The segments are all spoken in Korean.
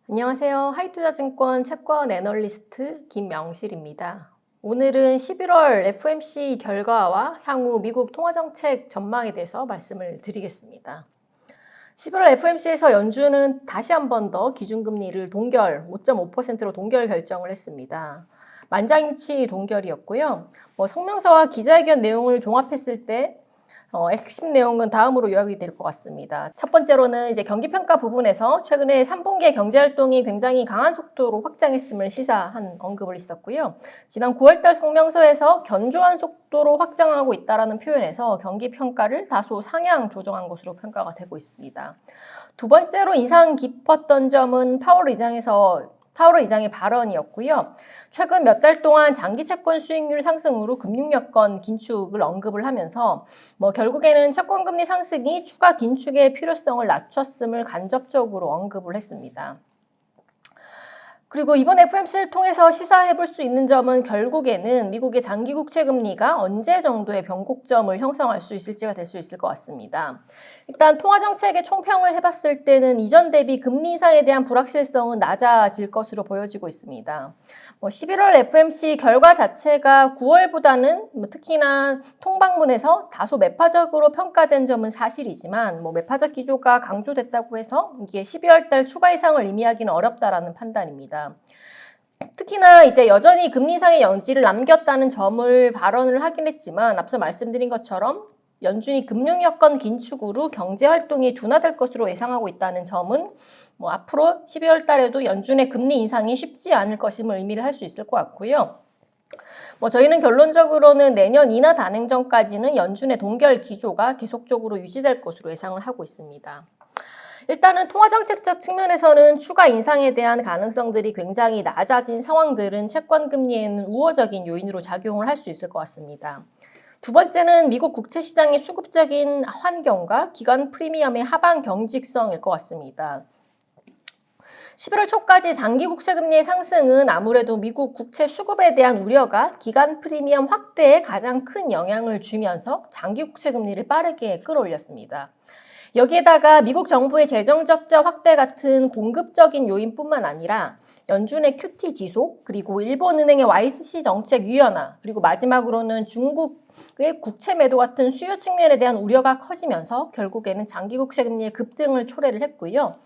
안녕하세요. 하이투자증권 채권 애널리스트 김명실입니다. 오늘은 11월 FOMC 결과와 향후 미국 통화정책 전망에 대해서 말씀을 드리겠습니다. 11월 FOMC에서 연준은 다시 한 번 더 기준금리를 동결 5.5%로 동결 결정을 했습니다. 만장일치 동결이었고요. 성명서와 기자회견 내용을 종합했을 때 핵심 내용은 다음으로 요약이 될 것 같습니다. 첫 번째로는 이제 경기평가 부분에서 최근에 3분기의 경제활동이 굉장히 강한 속도로 확장했음을 시사한 언급을 있었고요. 지난 9월달 성명서에서 견조한 속도로 확장하고 있다는 표현에서 경기평가를 다소 상향 조정한 것으로 평가가 되고 있습니다. 두 번째로 인상 깊었던 점은 파월 의장의 발언이었고요. 최근 몇 달 동안 장기 채권 수익률 상승으로 금융 여건 긴축을 언급을 하면서 결국에는 채권 금리 상승이 추가 긴축의 필요성을 낮췄음을 간접적으로 언급을 했습니다. 그리고 이번 FOMC를 통해서 시사해볼 수 있는 점은 결국에는 미국의 장기 국채 금리가 언제 정도의 변곡점을 형성할 수 있을지가 될 수 있을 것 같습니다. 일단 통화정책의 총평을 해봤을 때는 이전 대비 금리 인상에 대한 불확실성은 낮아질 것으로 보여지고 있습니다. 11월 FOMC 결과 자체가 9월보다는 특히나 통방문에서 다소 매파적으로 평가된 점은 사실이지만 매파적 기조가 강조됐다고 해서 이게 12월 달 추가 인상을 의미하기는 어렵다라는 판단입니다. 특히나 이제 여전히 금리 인상의 여지를 남겼다는 점을 발언을 하긴 했지만 앞서 말씀드린 것처럼 연준이 금융 여건 긴축으로 경제 활동이 둔화될 것으로 예상하고 있다는 점은 앞으로 12월 달에도 연준의 금리 인상이 쉽지 않을 것임을 의미를 할 수 있을 것 같고요. 저희는 결론적으로는 내년 인하 단행 전까지는 연준의 동결 기조가 계속적으로 유지될 것으로 예상을 하고 있습니다. 일단은 통화정책적 측면에서는 추가 인상에 대한 가능성들이 굉장히 낮아진 상황들은 채권 금리에는 우호적인 요인으로 작용을 할 수 있을 것 같습니다. 두 번째는 미국 국채 시장의 수급적인 환경과 기관 프리미엄의 하방 경직성일 것 같습니다. 11월 초까지 장기 국채 금리의 상승은 아무래도 미국 국채 수급에 대한 우려가 기간 프리미엄 확대에 가장 큰 영향을 주면서 장기 국채 금리를 빠르게 끌어올렸습니다. 여기에다가 미국 정부의 재정 적자 확대 같은 공급적인 요인뿐만 아니라 연준의 QT 지속, 그리고 일본은행의 YCC 정책 유연화, 그리고 마지막으로는 중국의 국채 매도 같은 수요 측면에 대한 우려가 커지면서 결국에는 장기 국채 금리의 급등을 초래를 했고요.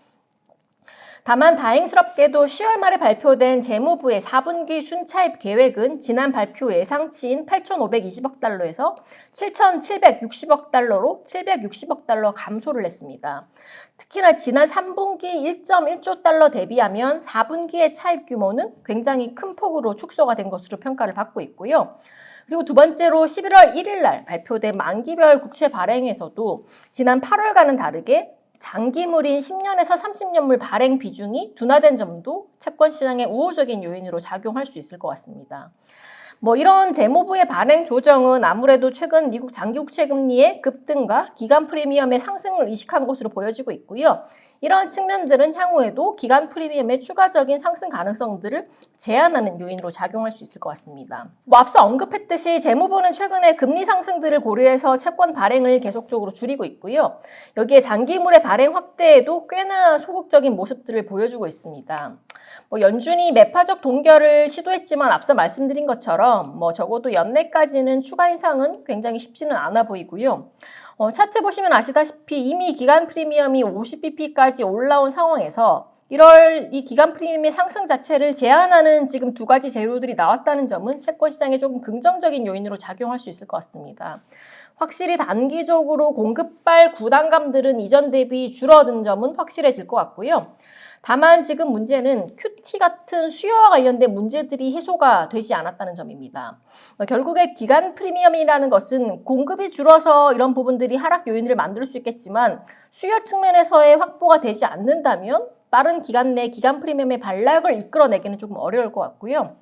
다만 다행스럽게도 10월 말에 발표된 재무부의 4분기 순차입 계획은 지난 발표 예상치인 8,520억 달러에서 7,760억 달러로 760억 달러 감소를 했습니다. 특히나 지난 3분기 1.1조 달러 대비하면 4분기의 차입 규모는 굉장히 큰 폭으로 축소가 된 것으로 평가를 받고 있고요. 그리고 두 번째로 11월 1일 날 발표된 만기별 국채 발행에서도 지난 8월과는 다르게 장기물인 10년에서 30년물 발행 비중이 둔화된 점도 채권 시장의 우호적인 요인으로 작용할 수 있을 것 같습니다. 이런 재무부의 발행 조정은 아무래도 최근 미국 장기 국채 금리의 급등과 기간 프리미엄의 상승을 의식한 것으로 보여지고 있고요. 이런 측면들은 향후에도 기간 프리미엄의 추가적인 상승 가능성들을 제한하는 요인으로 작용할 수 있을 것 같습니다. 앞서 언급했듯이 재무부는 최근에 금리 상승들을 고려해서 채권 발행을 계속적으로 줄이고 있고요. 여기에 장기물의 발행 확대에도 꽤나 소극적인 모습들을 보여주고 있습니다. 연준이 매파적 동결을 시도했지만 앞서 말씀드린 것처럼 적어도 연내까지는 추가 인상은 굉장히 쉽지는 않아 보이고요. 차트 보시면 아시다시피 이미 기간 프리미엄이 50bp까지 올라온 상황에서 이 기간 프리미엄의 상승 자체를 제한하는 지금 두 가지 재료들이 나왔다는 점은 채권 시장에 조금 긍정적인 요인으로 작용할 수 있을 것 같습니다. 확실히 단기적으로 공급발 부담감들은 이전 대비 줄어든 점은 확실해질 것 같고요. 다만 지금 문제는 QT 같은 수요와 관련된 문제들이 해소가 되지 않았다는 점입니다. 결국에 기간 프리미엄이라는 것은 공급이 줄어서 이런 부분들이 하락 요인을 만들 수 있겠지만 수요 측면에서의 확보가 되지 않는다면 빠른 기간 내 기간 프리미엄의 반락을 이끌어내기는 조금 어려울 것 같고요.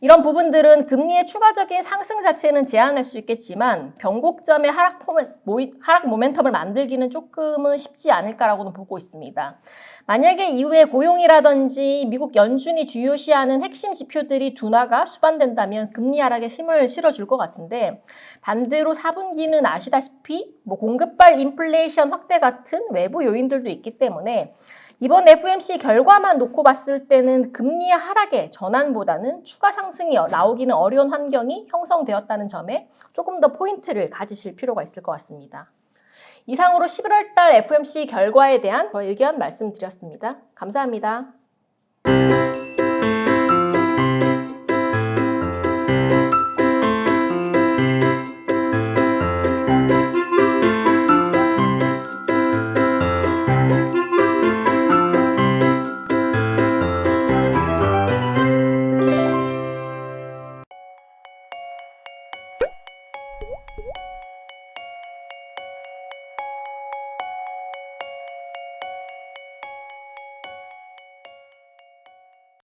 이런 부분들은 금리의 추가적인 상승 자체는 제한할 수 있겠지만 변곡점의 하락 모멘텀을 만들기는 조금은 쉽지 않을까라고는 보고 있습니다. 만약에 이후에 고용이라든지 미국 연준이 주요시하는 핵심 지표들이 둔화가 수반된다면 금리 하락에 힘을 실어줄 것 같은데 반대로 4분기는 아시다시피 공급발 인플레이션 확대 같은 외부 요인들도 있기 때문에 이번 FOMC 결과만 놓고 봤을 때는 금리 하락의 전환보다는 추가 상승이 나오기는 어려운 환경이 형성되었다는 점에 조금 더 포인트를 가지실 필요가 있을 것 같습니다. 이상으로 11월 달 FOMC 결과에 대한 저의 의견 말씀드렸습니다. 감사합니다.